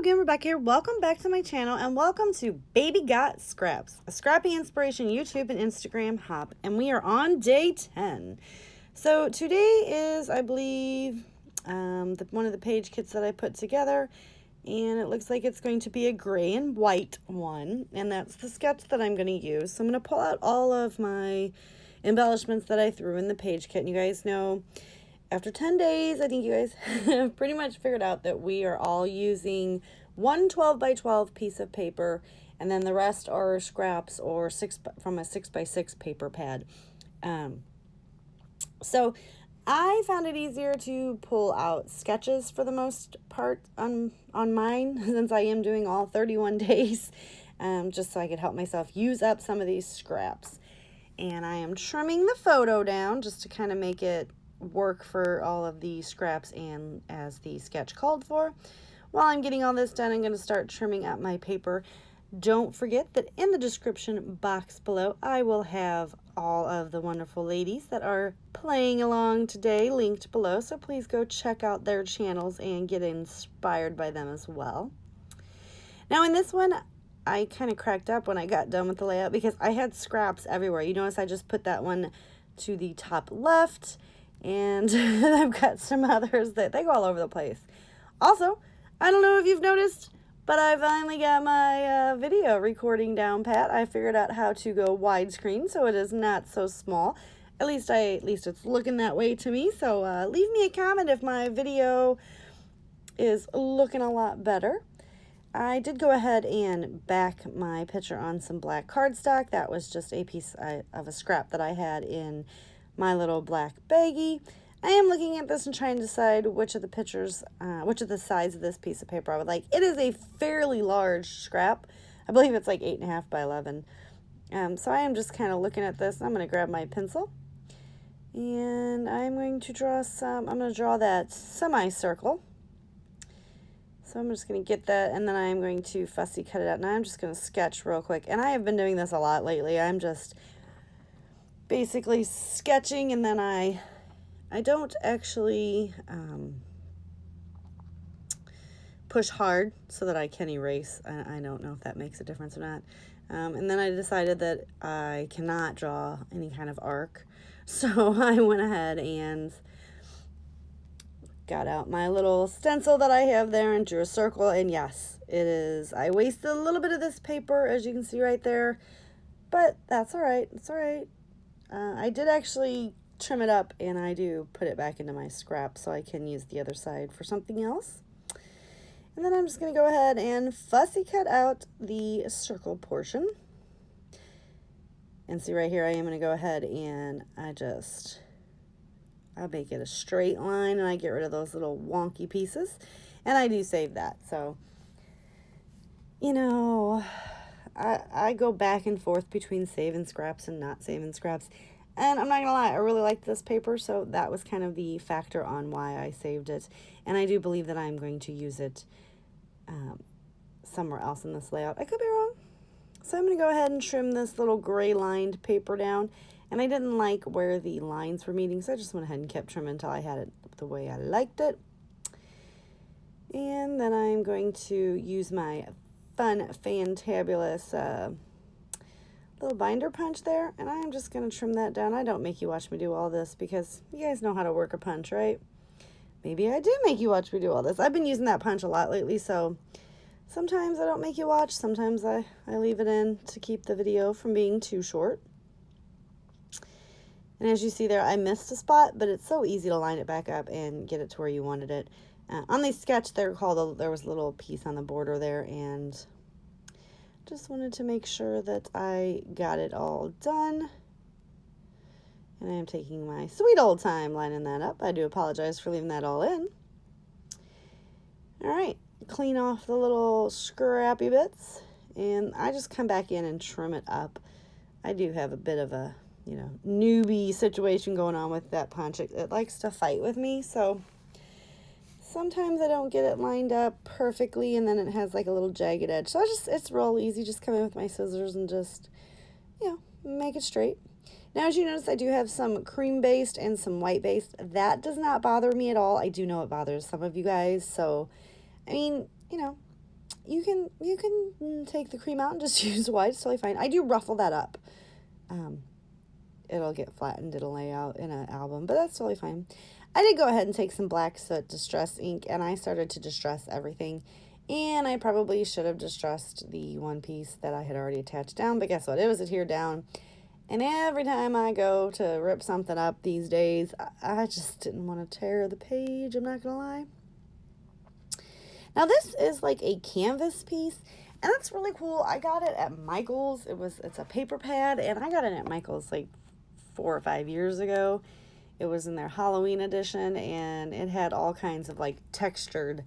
again, Rebecca here. Welcome back to my channel and welcome to Baby Got Scraps, a scrappy inspiration YouTube and Instagram hop. And we are on day 10. So today is, I believe, one of the page kits that I put together. And it looks like it's going to be a gray and white one. And that's the sketch that I'm going to use. So I'm going to pull out all of my embellishments that I threw in the page kit. And you guys know, after 10 days, I think you guys have pretty much figured out that we are all using one 12 by 12 piece of paper, and then the rest are scraps or from a 6 by 6 paper pad. So I found it easier to pull out sketches for the most part on mine, since I am doing all 31 days, just so I could help myself use up some of these scraps. And I am trimming the photo down just to kind of make it work for all of the scraps and as the sketch called for. While I'm getting all this done, I'm going to start trimming up my paper. Don't forget that in the description box below, I will have all of the wonderful ladies that are playing along today linked below, so please go check out their channels and get inspired by them as well. Now in this one, I kind of cracked up when I got done with the layout because I had scraps everywhere. You notice I just put that one to the top left, and I've got some others that they go all over the place. Also, I don't know if you've noticed, but I finally got my video recording down pat. I figured out how to go widescreen so it is not so small. At least it's looking that way to me. So leave me a comment if my video is looking a lot better. I did go ahead and back my picture on some black cardstock. That was just a piece of a scrap that I had in my little black baggie. I am looking at this and trying to decide which of the pictures, which of the sides of this piece of paper I would like. It is a fairly large scrap. I believe it's like 8.5 by 11. So I am just kind of looking at this. I'm going to grab my pencil and I'm going to draw that semicircle. So I'm just going to get that, and then I'm going to fussy cut it out. Now I'm just going to sketch real quick. And I have been doing this a lot lately. I'm just basically sketching, and then I don't actually push hard so that I can erase. I don't know if that makes a difference or not. And then I decided that I cannot draw any kind of arc. So I went ahead and got out my little stencil that I have there and drew a circle. And yes, it is. I wasted a little bit of this paper, as you can see right there. But that's all right. It's all right. I did actually trim it up, and I do put it back into my scrap so I can use the other side for something else. And then I'm just going to go ahead and fussy cut out the circle portion. And see right here, I am going to go ahead and I'll make it a straight line, and I get rid of those little wonky pieces. And I do save that. So, you know, I go back and forth between saving scraps and not saving scraps. And I'm not going to lie, I really liked this paper, so that was kind of the factor on why I saved it. And I do believe that I'm going to use it somewhere else in this layout. I could be wrong. So I'm going to go ahead and trim this little gray lined paper down. And I didn't like where the lines were meeting, so I just went ahead and kept trimming until I had it the way I liked it. And then I'm going to use my fun, fantabulous little binder punch there, and I'm just going to trim that down. I don't make you watch me do all this because you guys know how to work a punch, right? Maybe I do make you watch me do all this. I've been using that punch a lot lately, so sometimes I don't make you watch. Sometimes I leave it in to keep the video from being too short. And as you see there, I missed a spot, but it's so easy to line it back up and get it to where you wanted it. On the sketch, there was a little piece on the border there, and just wanted to make sure that I got it all done. And I am taking my sweet old time lining that up. I do apologize for leaving that all in. All right, clean off the little scrappy bits, and I just come back in and trim it up. I do have a bit of a, newbie situation going on with that punch. It likes to fight with me, so sometimes I don't get it lined up perfectly, and then it has like a little jagged edge. So it's real easy. Just come in with my scissors and just, make it straight. Now, as you notice, I do have some cream-based and some white-based. That does not bother me at all. I do know it bothers some of you guys. So, I mean, you can take the cream out and just use white. It's totally fine. I do ruffle that up. It'll get flattened. It'll lay out in an album, but that's totally fine. I did go ahead and take some black soot distress ink, and I started to distress everything. And I probably should have distressed the one piece that I had already attached down, but guess what? It was adhered down. And every time I go to rip something up these days, I just didn't want to tear the page, I'm not going to lie. Now this is like a canvas piece, and that's really cool. I got it at Michael's. It's a paper pad, and I got it at Michael's like 4 or 5 years ago. It was in their Halloween edition, and it had all kinds of like textured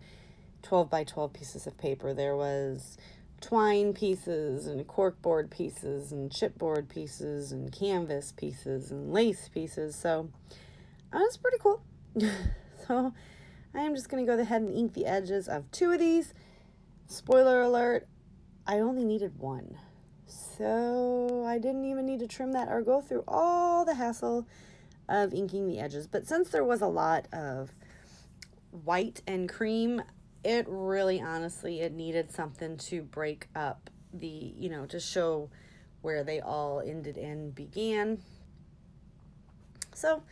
12 by 12 pieces of paper. There was twine pieces and corkboard pieces and chipboard pieces and canvas pieces and lace pieces. So that was pretty cool. So I am just going to go ahead and ink the edges of 2 of these. Spoiler alert, I only needed 1. So I didn't even need to trim that or go through all the hassle of inking the edges. But since there was a lot of white and cream, it really, honestly, it needed something to break up the, to show where they all ended and began. So,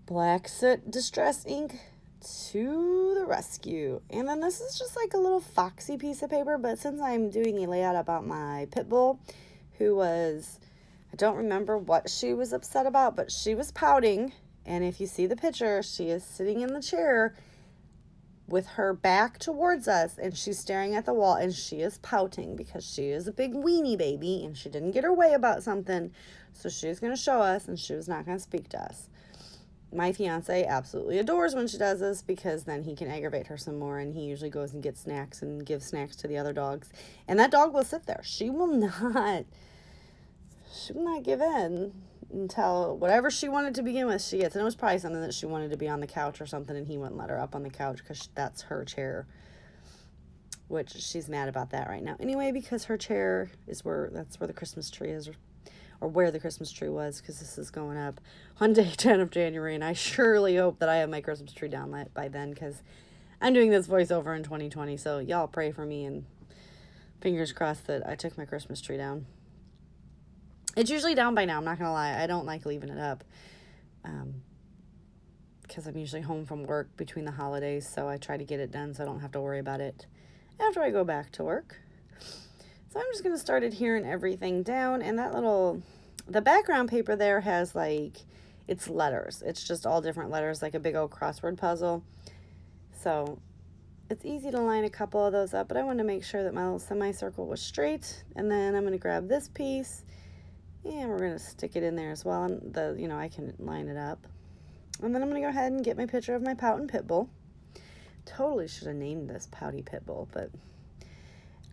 black soot distress ink to the rescue. And then this is just like a little foxy piece of paper, but since I'm doing a layout about my pit bull, who was, I don't remember what she was upset about, but she was pouting. And if you see the picture, she is sitting in the chair with her back towards us, and she's staring at the wall, and she is pouting because she is a big weenie baby, and she didn't get her way about something, so she's going to show us, and she was not going to speak to us. My fiance absolutely adores when she does this, because then he can aggravate her some more, and he usually goes and gets snacks and gives snacks to the other dogs, and that dog will sit there. She will not give in until whatever she wanted to begin with, she gets. And it was probably something that she wanted to be on the couch or something, and he wouldn't let her up on the couch because that's her chair, which she's mad about that right now. Anyway, because her chair is that's where the Christmas tree is, or where the Christmas tree was, because this is going up on day 10 of January, and I surely hope that I have my Christmas tree down by then, because I'm doing this voiceover in 2020, so y'all pray for me, and fingers crossed that I took my Christmas tree down. It's usually down by now, I'm not going to lie. I don't like leaving it up because I'm usually home from work between the holidays, so I try to get it done so I don't have to worry about it after I go back to work. So I'm just going to start adhering everything down, and the background paper there has it's letters. It's just all different letters, like a big old crossword puzzle. So it's easy to line a couple of those up, but I wanted to make sure that my little semicircle was straight, and then I'm going to grab this piece, and we're going to stick it in there as well. And I can line it up. And then I'm going to go ahead and get my picture of my pouting pit bull. Totally should have named this Pouty Pit Bull, but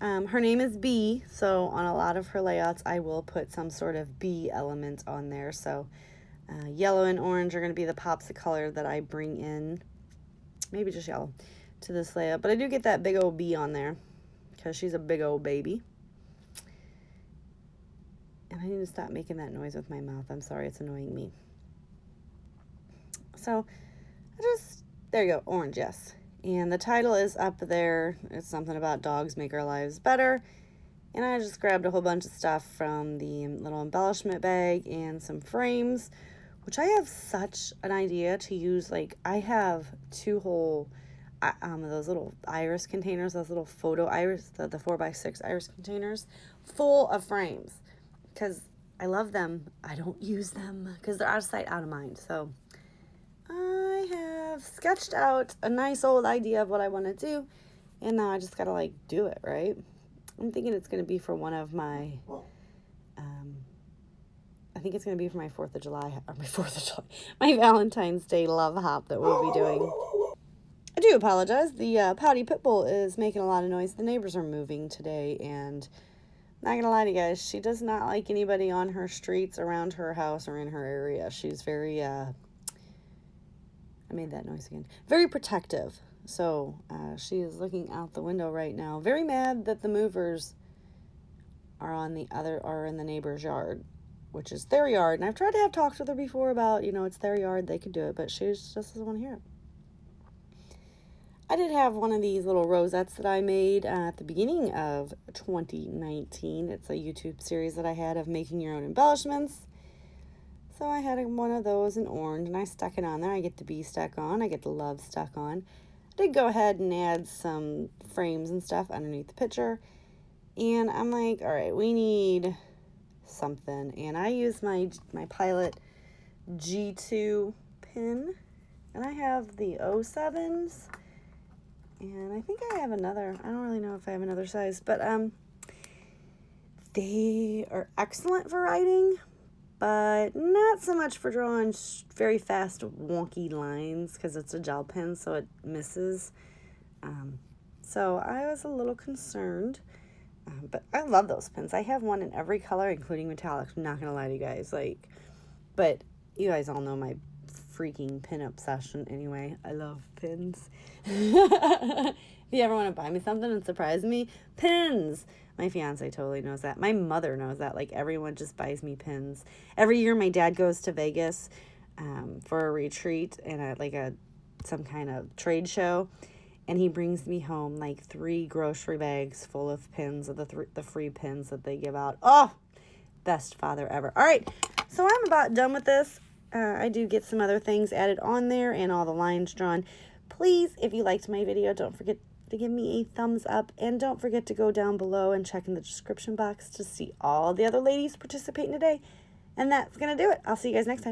her name is Bee. So on a lot of her layouts, I will put some sort of bee element on there. So yellow and orange are going to be the pops of color that I bring in. Maybe just yellow to this layout. But I do get that big old bee on there because she's a big old baby. And I need to stop making that noise with my mouth. I'm sorry, it's annoying me. So, there you go, orange, yes. And the title is up there. It's something about dogs make our lives better. And I just grabbed a whole bunch of stuff from the little embellishment bag and some frames, which I have such an idea to use. I have 2 whole, those little iris containers, those little photo iris, the 4x6 iris containers, full of frames. Because I love them. I don't use them because they're out of sight, out of mind. So I have sketched out a nice old idea of what I want to do, and now I just got to do it, right? I'm thinking it's going to be for one of my, I think it's going to be for my 4th of July, my Valentine's Day love hop that we'll be doing. I do apologize. The Pouty Pit Bull is making a lot of noise. The neighbors are moving today, and not gonna lie to you guys, she does not like anybody on her streets, around her house, or in her area. She's very, I made that noise again, very protective. So she is looking out the window right now, very mad that the movers are in the neighbor's yard, which is their yard. And I've tried to have talks with her before about, it's their yard, they could do it, but she just doesn't want to hear it. I did have one of these little rosettes that I made at the beginning of 2019. It's a YouTube series that I had of making your own embellishments. So I had one of those in orange, and I stuck it on there. I get the bee stuck on. I get the love stuck on. I did go ahead and add some frames and stuff underneath the picture. And I'm like, all right, we need something. And I use my Pilot G2 pin. And I have the 07s. And I think I have another. I don't really know if I have another size. But they are excellent for writing, but not so much for drawing very fast, wonky lines, because it's a gel pen, so it misses. So I was a little concerned, but I love those pens. I have one in every color, including metallics. I'm not going to lie to you guys. But you guys all know my freaking pin obsession anyway. I love pins. If you ever want to buy me something and surprise me, pins. My fiance totally knows that. My mother knows that. Like, everyone just buys me pins. Every year my dad goes to Vegas for a retreat and some kind of trade show, and he brings me home like 3 grocery bags full of pins, of the free pins that they give out. Oh, best father ever. All right, so I'm about done with this. I do get some other things added on there and all the lines drawn. Please, if you liked my video, don't forget to give me a thumbs up, and don't forget to go down below and check in the description box to see all the other ladies participating today. And that's going to do it. I'll see you guys next time.